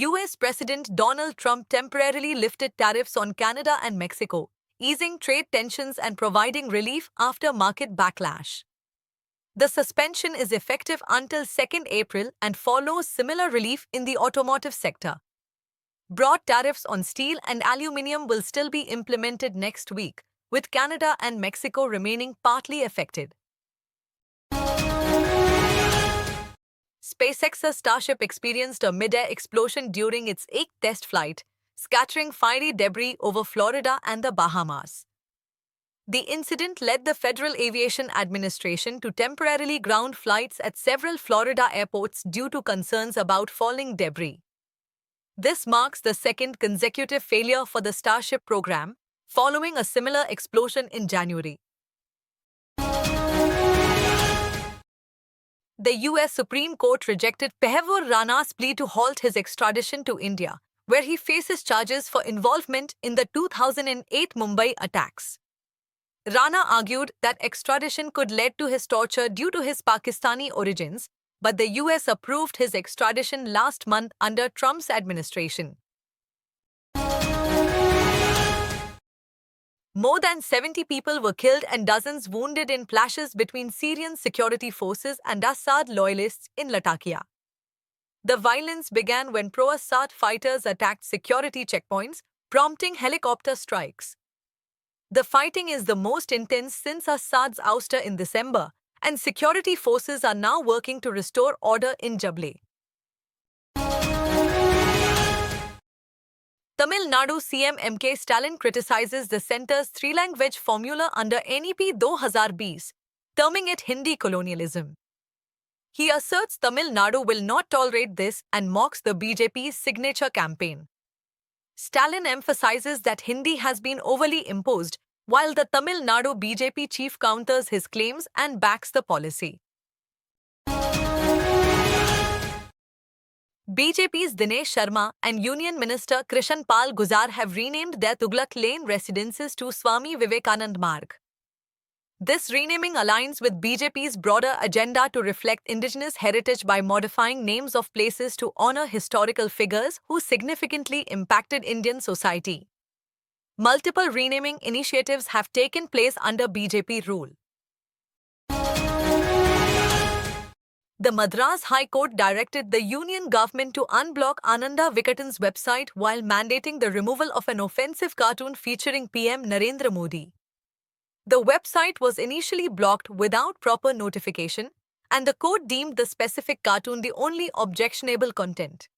US President Donald Trump temporarily lifted tariffs on Canada and Mexico, easing trade tensions and providing relief after market backlash. The suspension is effective until 2nd April and follows similar relief in the automotive sector. Broad tariffs on steel and aluminium will still be implemented next week, with Canada and Mexico remaining partly affected. SpaceX's Starship experienced a mid-air explosion during its 8th test flight, scattering fiery debris over Florida and the Bahamas. The incident led the Federal Aviation Administration to temporarily ground flights at several Florida airports due to concerns about falling debris. This marks the second consecutive failure for the Starship program, following a similar explosion in January. The US Supreme Court rejected Pehavur Rana's plea to halt his extradition to India, where he faces charges for involvement in the 2008 Mumbai attacks. Rana argued that extradition could lead to his torture due to his Pakistani origins, but the US approved his extradition last month under Trump's administration. More than 70 people were killed and dozens wounded in clashes between Syrian security forces and Assad loyalists in Latakia. The violence began when pro-Assad fighters attacked security checkpoints, prompting helicopter strikes. The fighting is the most intense since Assad's ouster in December, and security forces are now working to restore order in Jable. Tamil Nadu CM M.K. Stalin criticizes the centre's three-language formula under NEP 2020, terming it Hindi colonialism. He asserts Tamil Nadu will not tolerate this and mocks the BJP's signature campaign. Stalin emphasizes that Hindi has been overly imposed, while the Tamil Nadu BJP chief counters his claims and backs the policy. BJP's Dinesh Sharma and Union Minister Krishan Pal Guzar have renamed their Tughlaq Lane residences to Swami Vivekanand Marg. This renaming aligns with BJP's broader agenda to reflect indigenous heritage by modifying names of places to honor historical figures who significantly impacted Indian society. Multiple renaming initiatives have taken place under BJP rule. The Madras High Court directed the Union government to unblock Ananda Vikatan's website while mandating the removal of an offensive cartoon featuring PM Narendra Modi. The website was initially blocked without proper notification, and the court deemed the specific cartoon the only objectionable content.